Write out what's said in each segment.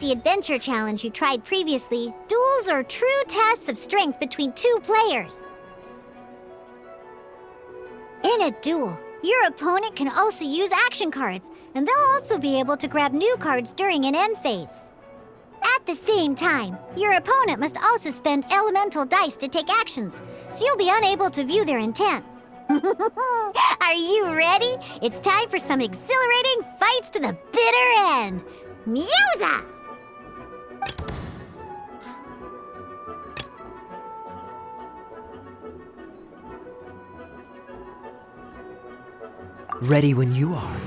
the adventure challenge you tried previously, duels are true tests of strength between two players. In a duel, your opponent can also use action cards, and they'll also be able to grab new cards during an end phase. At the same time, your opponent must also spend elemental dice to take actions, so you'll be unable to view their intent. Are you ready? It's time for some exhilarating fights to the bitter end. Musa! Ready when you are.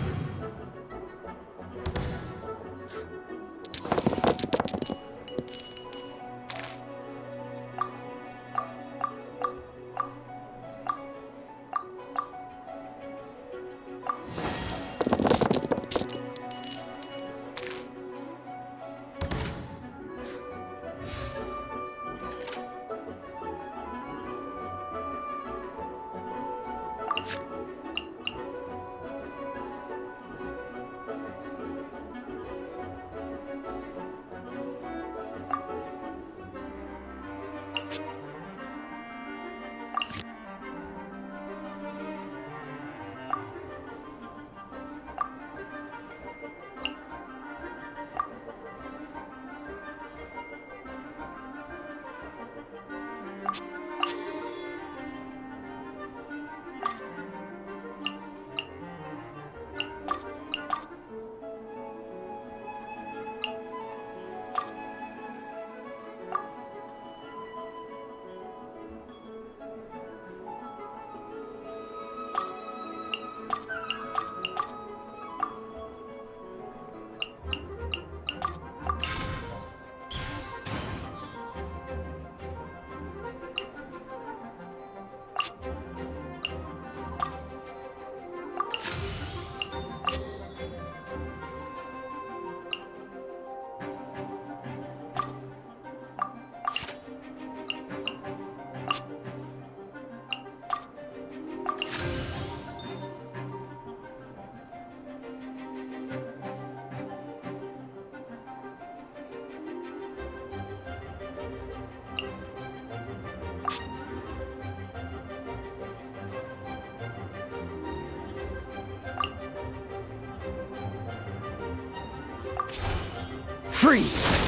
Freeze!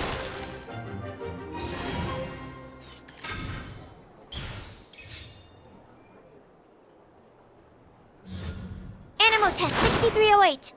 Animo test 6308.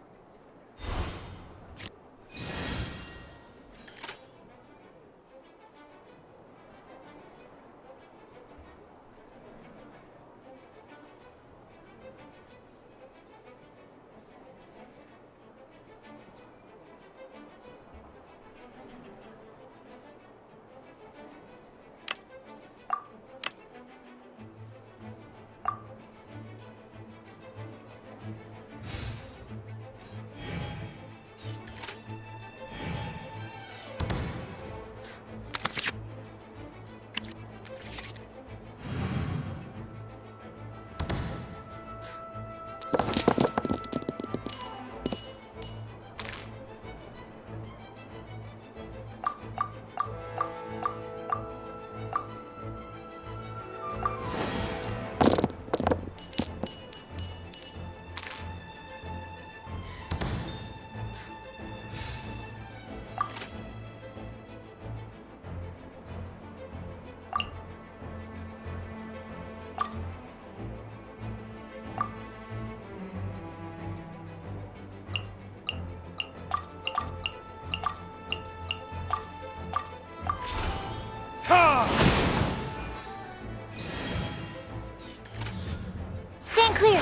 Stand clear.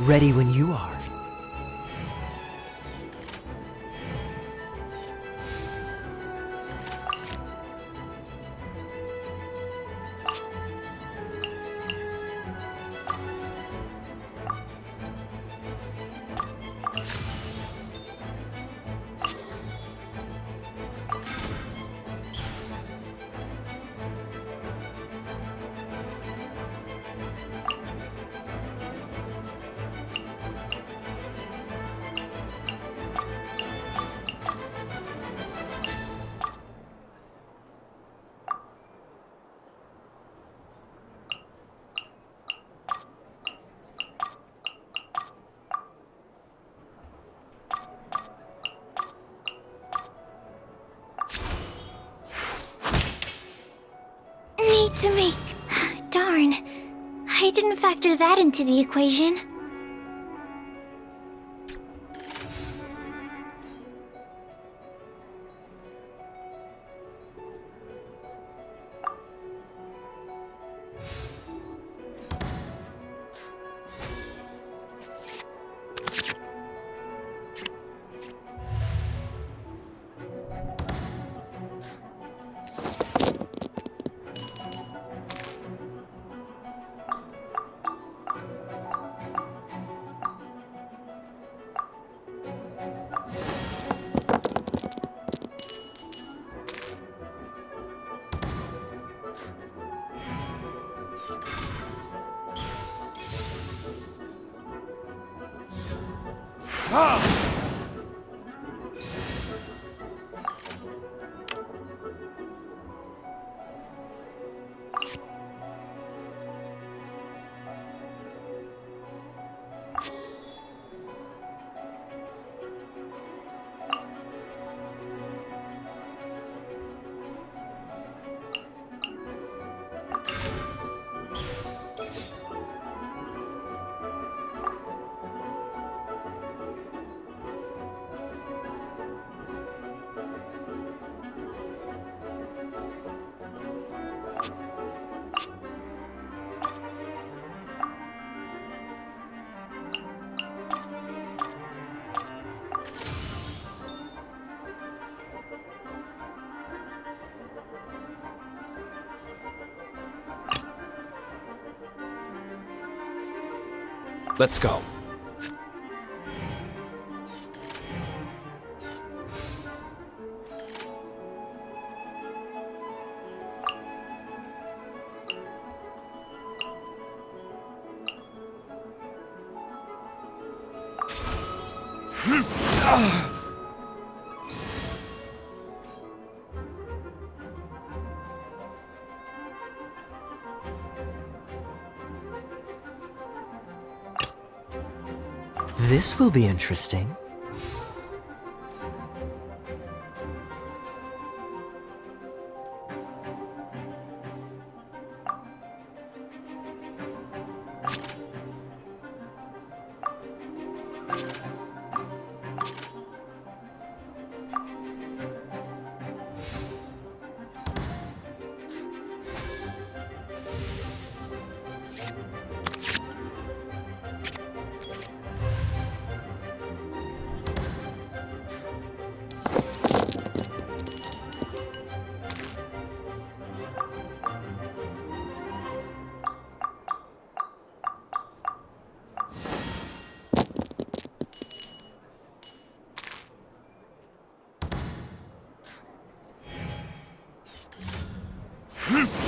Ready when you are. Need to make... Darn. I didn't factor that into the equation. Let's go. This will be interesting.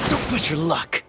Don't push your luck.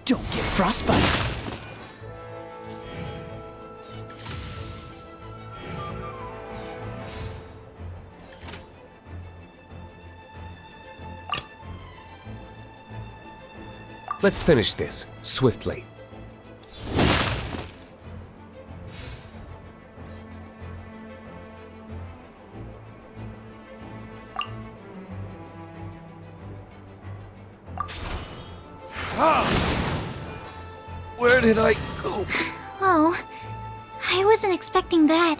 Don't get frostbite. Let's finish this, swiftly. Where did I go? Oh, I wasn't expecting that.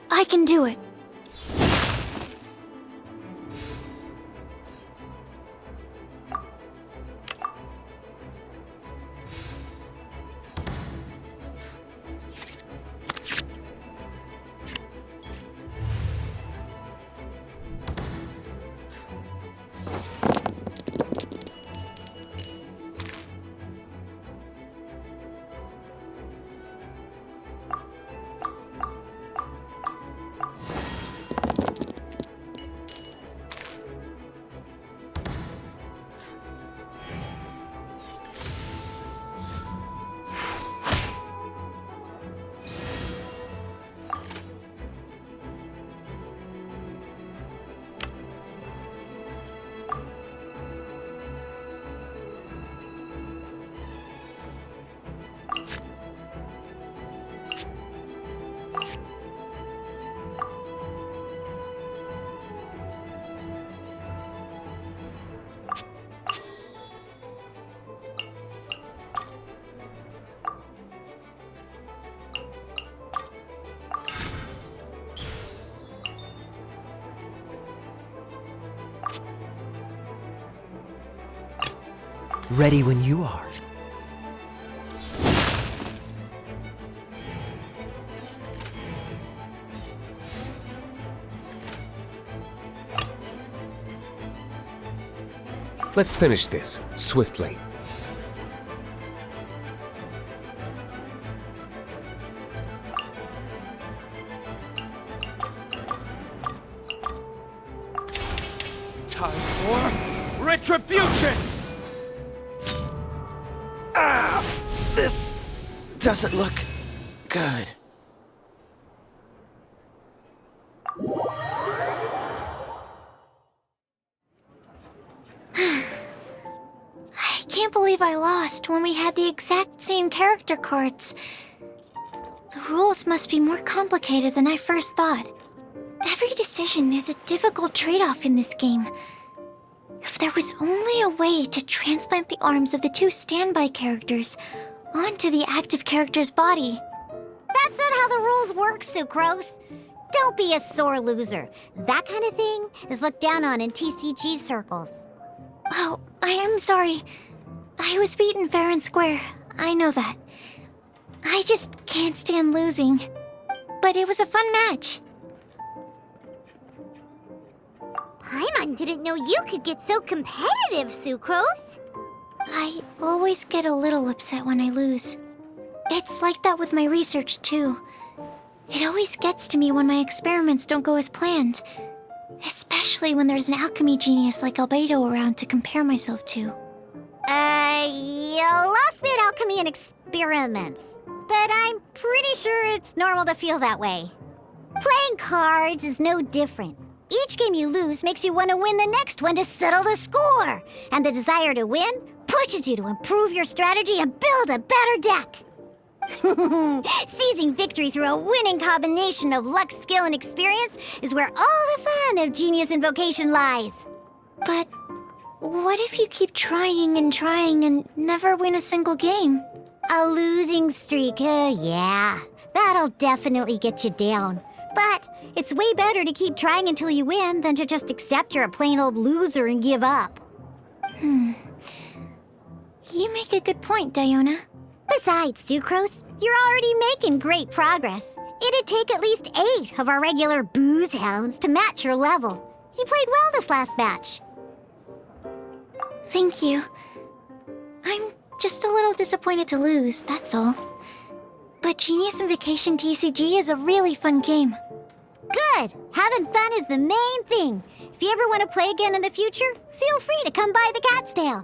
I can do it. Ready when you are. Let's finish this, swiftly. Time for retribution! This doesn't look good. I can't believe I lost when we had the exact same character cards. The rules must be more complicated than I first thought. Every decision is a difficult trade-off in this game. If there was only a way to transplant the arms of the two standby characters onto the active character's body. That's not how the rules work, Sucrose. Don't be a sore loser. That kind of thing is looked down on in TCG circles. Oh, I am sorry. I was beaten fair and square. I know that. I just can't stand losing. But it was a fun match. Paimon didn't know you could get so competitive, Sucrose. I always get a little upset when I lose. It's like that with my research, too. It always gets to me when my experiments don't go as planned. Especially when there's an alchemy genius like Albedo around to compare myself to. You lost me at alchemy and experiments. But I'm pretty sure it's normal to feel that way. Playing cards is no different. Each game you lose makes you want to win the next one to settle the score. And the desire to win pushes you to improve your strategy and build a better deck. Seizing victory through a winning combination of luck, skill, and experience is where all the fun of Genius Invocation lies. But what if you keep trying and never win a single game? A losing streak, yeah. That'll definitely get you down. But it's way better to keep trying until you win than to just accept you're a plain old loser and give up. You make a good point, Diona. Besides, Sucrose, you're already making great progress. It'd take at least 8 of our regular booze hounds to match your level. You played well this last match. Thank you. I'm Just a little disappointed to lose, that's all. But Genius Invocation TCG is a really fun game. Good! Having fun is the main thing. If you ever want to play again in the future, feel free to come by the Cat's Tail.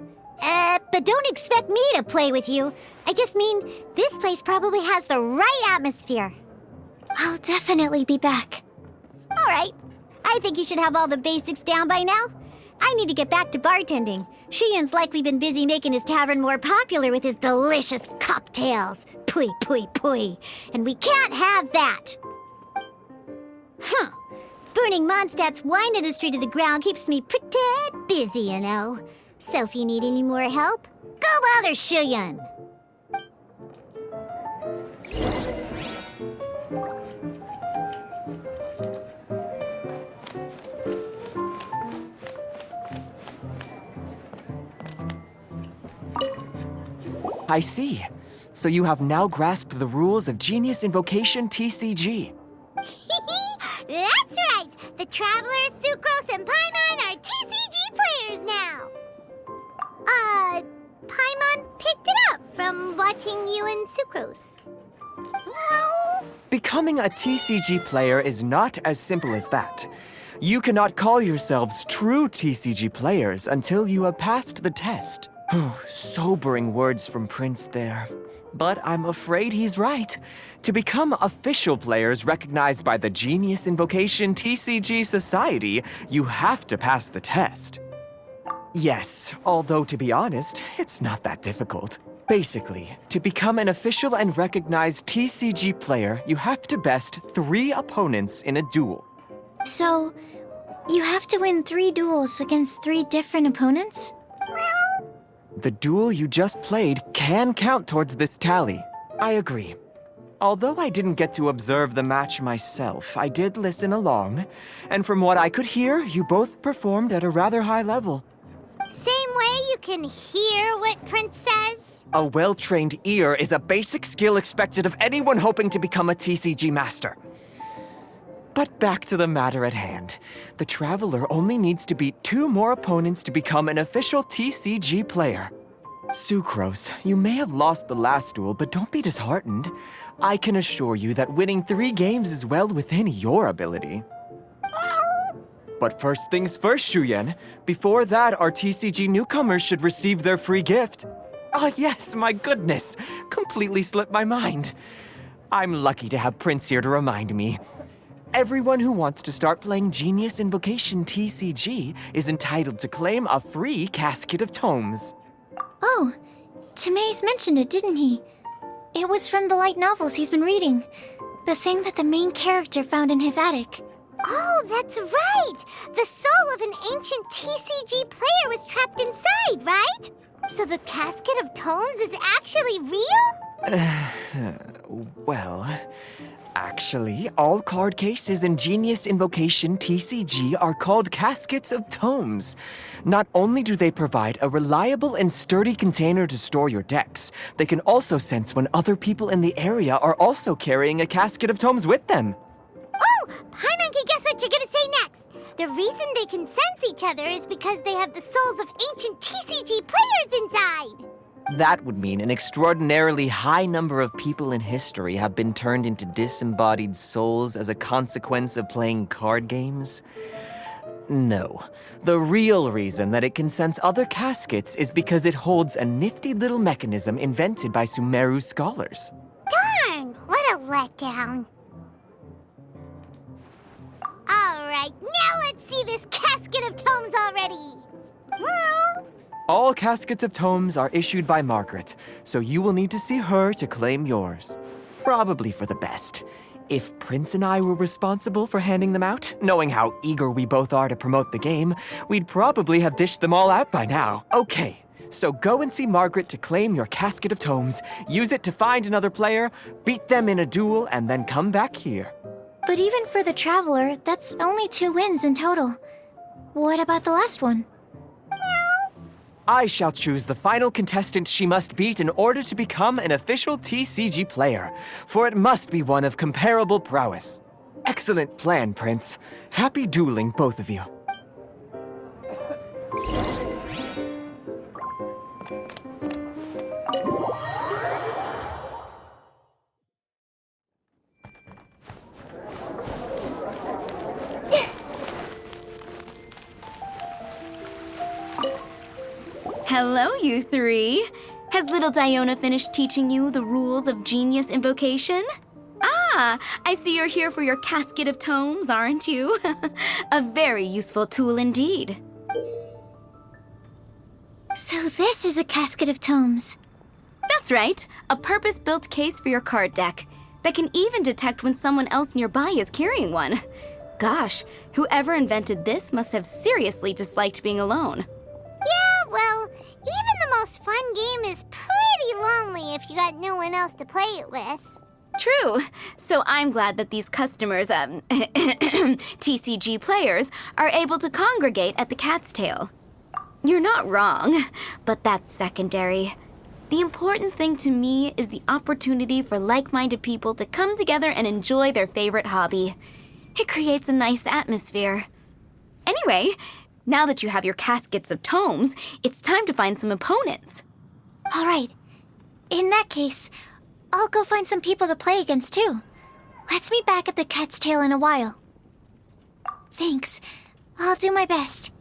But don't expect me to play with you. I just mean, this place probably has the right atmosphere. I'll definitely be back. All right. I think you should have all the basics down by now. I need to get back to bartending. Shiyan's likely been busy making his tavern more popular with his delicious cocktails. Pui, pui, pui. And we can't have that. Huh. Burning Mondstadt's wine industry to the ground keeps me pretty busy, you know. So if you need any more help, go bother Shiyan. I see. So you have now grasped the rules of Genius Invocation TCG. That's right! The Traveler, Sucrose, and Paimon are TCG players now! Paimon picked it up from watching you and Sucrose. Becoming a TCG player is not as simple as that. You cannot call yourselves true TCG players until you have passed the test. Sobering words from Prince there. But I'm afraid he's right. To become official players recognized by the Genius Invocation TCG Society, you have to pass the test. Yes, although to be honest, it's not that difficult. Basically, to become an official and recognized TCG player, you have to best 3 opponents in a duel. So, you have to win 3 duels against 3 different opponents? The duel you just played can count towards this tally. I agree. Although I didn't get to observe the match myself, I did listen along, and from what I could hear, you both performed at a rather high level. Same way you can hear what Prince says? A well-trained ear is a basic skill expected of anyone hoping to become a TCG master. But back to the matter at hand. The Traveler only needs to beat 2 more opponents to become an official TCG player. Sucrose, you may have lost the last duel, but don't be disheartened. I can assure you that winning 3 games is well within your ability. But first things first, Shuyen. Before that, our TCG newcomers should receive their free gift. Oh yes, my goodness. Completely slipped my mind. I'm lucky to have Prince here to remind me. Everyone who wants to start playing Genius Invocation TCG is entitled to claim a free casket of tomes. Oh, Timaeus mentioned it, didn't he? It was from the light novels he's been reading. The thing that the main character found in his attic. Oh, that's right! The soul of an ancient TCG player was trapped inside, right? So the casket of tomes is actually real? Well, actually, all card cases in Genius Invocation TCG are called caskets of tomes. Not only do they provide a reliable and sturdy container to store your decks, they can also sense when other people in the area are also carrying a casket of tomes with them. Oh! Paimon can guess what you're gonna say next! The reason they can sense each other is because they have the souls of ancient TCG players inside! That would mean an extraordinarily high number of people in history have been turned into disembodied souls as a consequence of playing card games. No. The real reason that it can sense other caskets is because it holds a nifty little mechanism invented by Sumeru scholars. Darn! What a letdown. Alright, now let's see this casket of tomes already! All caskets of tomes are issued by Margaret, so you will need to see her to claim yours. Probably for the best. If Prince and I were responsible for handing them out, knowing how eager we both are to promote the game, we'd probably have dished them all out by now. Okay, so go and see Margaret to claim your casket of tomes, use it to find another player, beat them in a duel, and then come back here. But even for the Traveler, that's only 2 wins in total. What about the last one? I shall choose the final contestant she must beat in order to become an official TCG player, for it must be one of comparable prowess. Excellent plan, Prince. Happy dueling, both of you. Hello, you three. Has little Diona finished teaching you the rules of genius invocation? Ah, I see you're here for your casket of tomes, aren't you? A very useful tool indeed. So this is a casket of tomes. That's right, a purpose-built case for your card deck that can even detect when someone else nearby is carrying one. Gosh, whoever invented this must have seriously disliked being alone. Yeah, well, even the most fun game is pretty lonely if you got no one else to play it with. True. So I'm glad that these customers, TCG players, are able to congregate at the Cat's Tail. You're not wrong, but that's secondary. The important thing to me is the opportunity for like-minded people to come together and enjoy their favorite hobby. It creates a nice atmosphere. Anyway, now that you have your caskets of tomes, it's time to find some opponents. All right. In that case, I'll go find some people to play against too. Let's meet back at the Cat's Tail in a while. Thanks. I'll do my best.